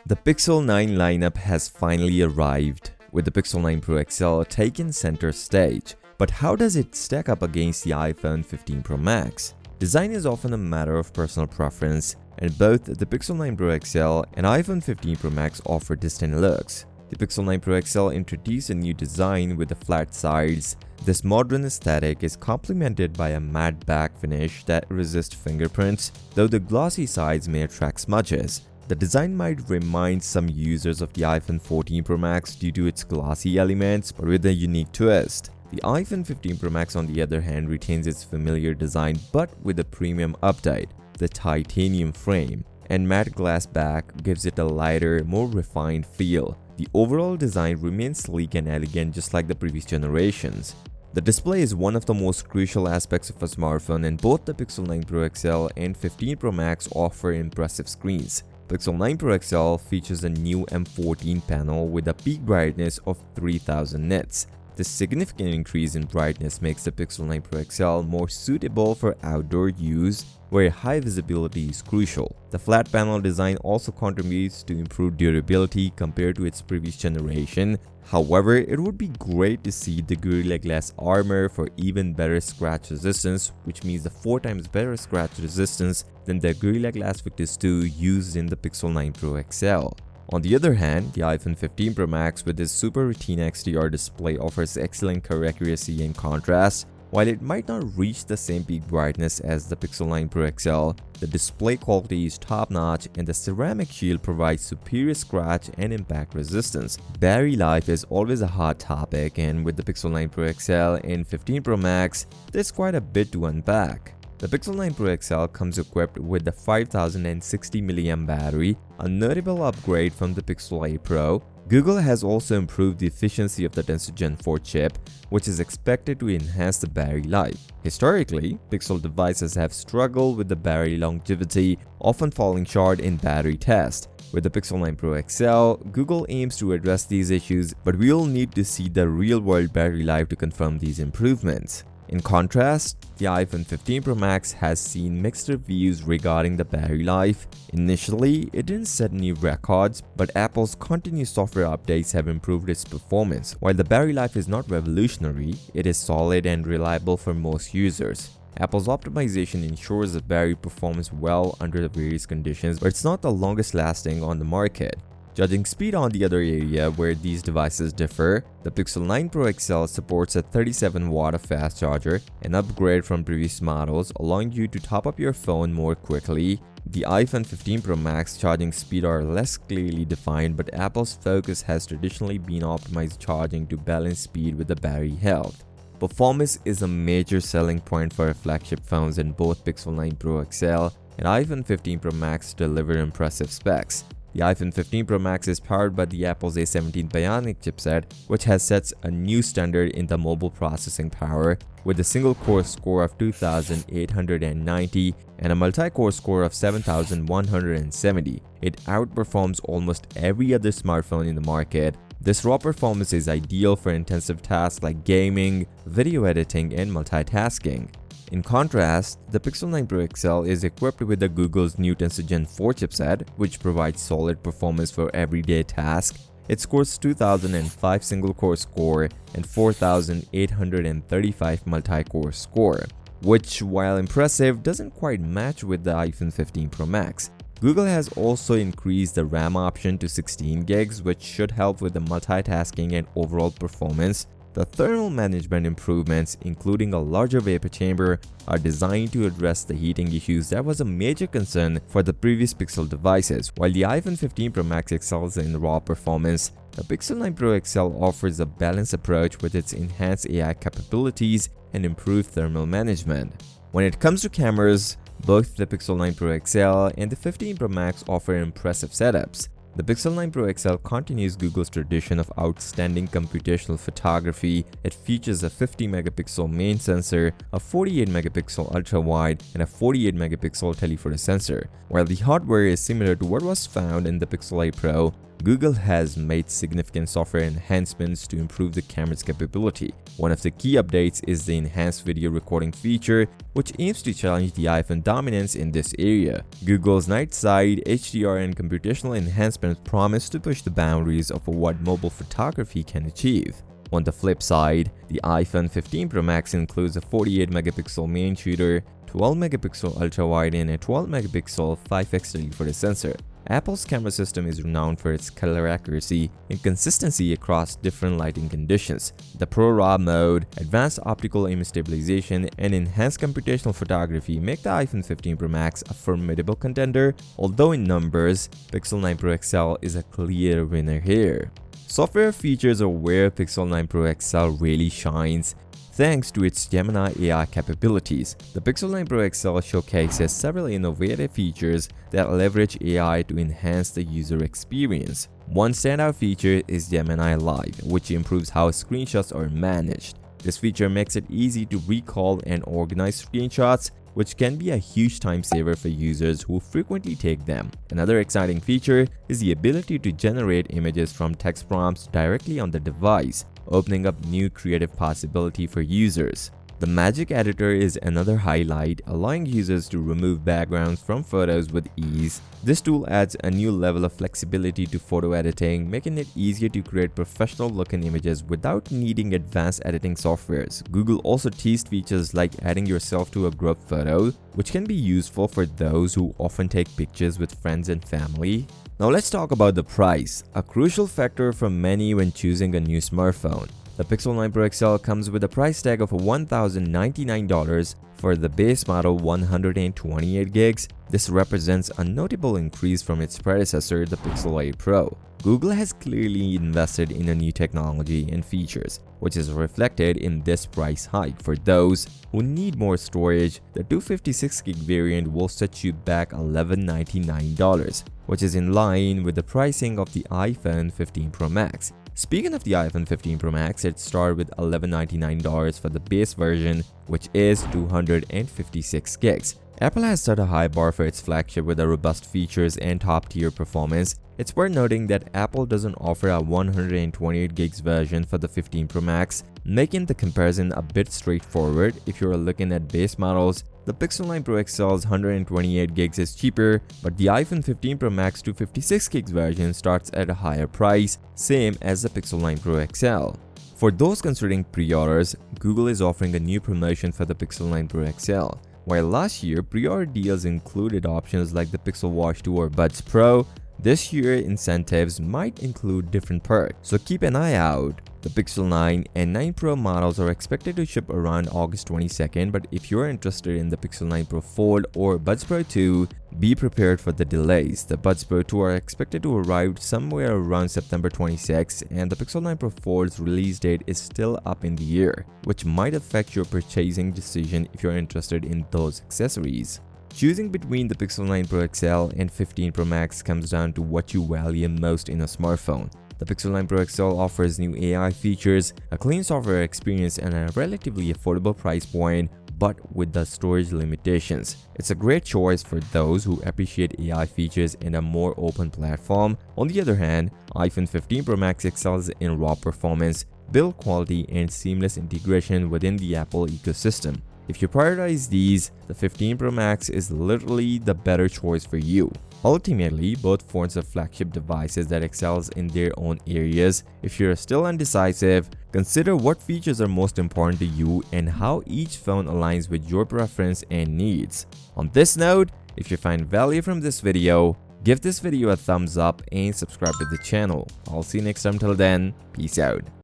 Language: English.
The Pixel 9 lineup has finally arrived, with the Pixel 9 Pro XL taking center stage. But how does it stack up against the iPhone 15 Pro Max? Design is often a matter of personal preference, and both the Pixel 9 Pro XL and iPhone 15 Pro Max offer distinct looks. The Pixel 9 Pro XL introduced a new design with the flat sides. This modern aesthetic is complemented by a matte back finish that resists fingerprints, though the glossy sides may attract smudges. The design might remind some users of the iPhone 14 Pro Max due to its glossy elements, but with a unique twist. The iPhone 15 Pro Max, on the other hand, retains its familiar design but with a premium update. The titanium frame and matte glass back gives it a lighter, more refined feel. The overall design remains sleek and elegant, just like the previous generations. The display is one of the most crucial aspects of a smartphone, and both the Pixel 9 Pro XL and 15 Pro Max offer impressive screens. Pixel 9 Pro XL features a new M14 panel with a peak brightness of 3000 nits. This significant increase in brightness makes the Pixel 9 Pro XL more suitable for outdoor use, where high visibility is crucial. The flat panel design also contributes to improved durability compared to its previous generation. However, it would be great to see the Gorilla Glass armor for even better scratch resistance, which means the 4 times better scratch resistance than the Gorilla Glass Victus 2 used in the Pixel 9 Pro XL. On the other hand, the iPhone 15 Pro Max with its Super Retina XDR display offers excellent color accuracy and contrast. While it might not reach the same peak brightness as the Pixel 9 Pro XL, the display quality is top-notch and the ceramic shield provides superior scratch and impact resistance. Battery life is always a hot topic, and with the Pixel 9 Pro XL and 15 Pro Max, there's quite a bit to unpack. The Pixel 9 Pro XL comes equipped with the 5060 mAh battery, a notable upgrade from the Pixel 8 Pro. Google has also improved the efficiency of the Tensor Gen 4 chip, which is expected to enhance the battery life. Historically, Pixel devices have struggled with the battery longevity, often falling short in battery tests. With the Pixel 9 Pro XL, Google aims to address these issues, but we'll need to see the real-world battery life to confirm these improvements. In contrast, the iPhone 15 Pro Max has seen mixed reviews regarding the battery life. Initially, it didn't set any records, but Apple's continuous software updates have improved its performance. While the battery life is not revolutionary, it is solid and reliable for most users. Apple's optimization ensures that battery performs well under the various conditions, but it's not the longest lasting on the market. Judging speed on the other area where these devices differ, the Pixel 9 Pro XL supports a 37-watt fast charger, an upgrade from previous models, allowing you to top up your phone more quickly. The iPhone 15 Pro Max charging speed are less clearly defined, but Apple's focus has traditionally been optimized charging to balance speed with the battery health. Performance is a major selling point for flagship phones, and both Pixel 9 Pro XL and iPhone 15 Pro Max deliver impressive specs. The iPhone 15 Pro Max is powered by the Apple's A17 Bionic chipset, which has set a new standard in the mobile processing power, with a single-core score of 2890 and a multi-core score of 7170. It outperforms almost every other smartphone in the market. This raw performance is ideal for intensive tasks like gaming, video editing, and multitasking. In contrast, the Pixel 9 Pro XL is equipped with the Google's new Tensor Gen 4 chipset, which provides solid performance for everyday tasks. It scores 2005 single-core score and 4835 multi-core score, which, while impressive, doesn't quite match with the iPhone 15 Pro Max. Google has also increased the RAM option to 16 gigs, which should help with the multitasking and overall performance. The thermal management improvements, including a larger vapor chamber, are designed to address the heating issues that was a major concern for the previous Pixel devices. While the iPhone 15 Pro Max excels in raw performance, the Pixel 9 Pro XL offers a balanced approach with its enhanced AI capabilities and improved thermal management. When it comes to cameras, both the Pixel 9 Pro XL and the 15 Pro Max offer impressive setups. The Pixel 9 Pro XL continues Google's tradition of outstanding computational photography. It features a 50-megapixel main sensor, a 48-megapixel ultra-wide, and a 48-megapixel telephoto sensor. While the hardware is similar to what was found in the Pixel 8 Pro, Google has made significant software enhancements to improve the camera's capability. One of the key updates is the enhanced video recording feature, which aims to challenge the iPhone dominance in this area. Google's night side, HDR, and computational enhancements promise to push the boundaries of what mobile photography can achieve. On the flip side, the iPhone 15 Pro Max includes a 48-megapixel main shooter, 12-megapixel ultra-wide, and a 12-megapixel 5x telephoto sensor. Apple's camera system is renowned for its color accuracy and consistency across different lighting conditions. The Pro RAW mode, advanced optical image stabilization, and enhanced computational photography make the iPhone 15 Pro Max a formidable contender, although in numbers, Pixel 9 Pro XL is a clear winner here. Software features are where Pixel 9 Pro XL really shines. Thanks to its Gemini AI capabilities, the Pixel 9 Pro XL showcases several innovative features that leverage AI to enhance the user experience. One standout feature is Gemini Live, which improves how screenshots are managed. This feature makes it easy to recall and organize screenshots, which can be a huge time saver for users who frequently take them. Another exciting feature is the ability to generate images from text prompts directly on the device, opening up new creative possibility for users. The Magic Editor is another highlight, allowing users to remove backgrounds from photos with ease. This tool adds a new level of flexibility to photo editing, making it easier to create professional-looking images without needing advanced editing softwares. Google also teased features like adding yourself to a group photo, which can be useful for those who often take pictures with friends and family. Now let's talk about the price, a crucial factor for many when choosing a new smartphone. The Pixel 9 Pro XL comes with a price tag of $1,099 for the base model 128 gigs. This represents a notable increase from its predecessor, the Pixel 8 Pro. Google has clearly invested in a new technology and features, which is reflected in this price hike. For those who need more storage, the 256 gig variant will set you back $1,199, which is in line with the pricing of the iPhone 15 Pro Max. Speaking of the iPhone 15 Pro Max, it started with $1,199 for the base version, which is 256 gigs. Apple has set a high bar for its flagship with the robust features and top-tier performance. It's worth noting that Apple doesn't offer a 128 gigs version for the 15 Pro Max, making the comparison a bit straightforward. If you're looking at base models, the Pixel 9 Pro XL's 128 gigs is cheaper, but the iPhone 15 Pro Max 256 gigs version starts at a higher price, same as the Pixel 9 Pro XL. For those considering pre-orders, Google is offering a new promotion for the Pixel 9 Pro XL. While last year, pre-order deals included options like the Pixel Watch 2 or Buds Pro, this year incentives might include different perks, so keep an eye out. The Pixel 9 and 9 Pro models are expected to ship around August 22nd, but if you're interested in the Pixel 9 Pro Fold or Buds Pro 2, be prepared for the delays. The Buds Pro 2 are expected to arrive somewhere around September 26, and the Pixel 9 Pro Fold's release date is still up in the air, which might affect your purchasing decision if you're interested in those accessories. Choosing between the Pixel 9 Pro XL and 15 Pro Max comes down to what you value most in a smartphone. The Pixel 9 Pro XL offers new AI features, a clean software experience, and a relatively affordable price point, but with the storage limitations. It's a great choice for those who appreciate AI features and a more open platform. On the other hand, iPhone 15 Pro Max excels in raw performance, build quality, and seamless integration within the Apple ecosystem. If you prioritize these, the 15 Pro Max is literally the better choice for you. Ultimately, both phones are flagship devices that excels in their own areas. If you're still undecisive, consider what features are most important to you and how each phone aligns with your preference and needs. On this note, if you find value from this video, give this video a thumbs up and subscribe to the channel. I'll see you next time. Till then, peace out.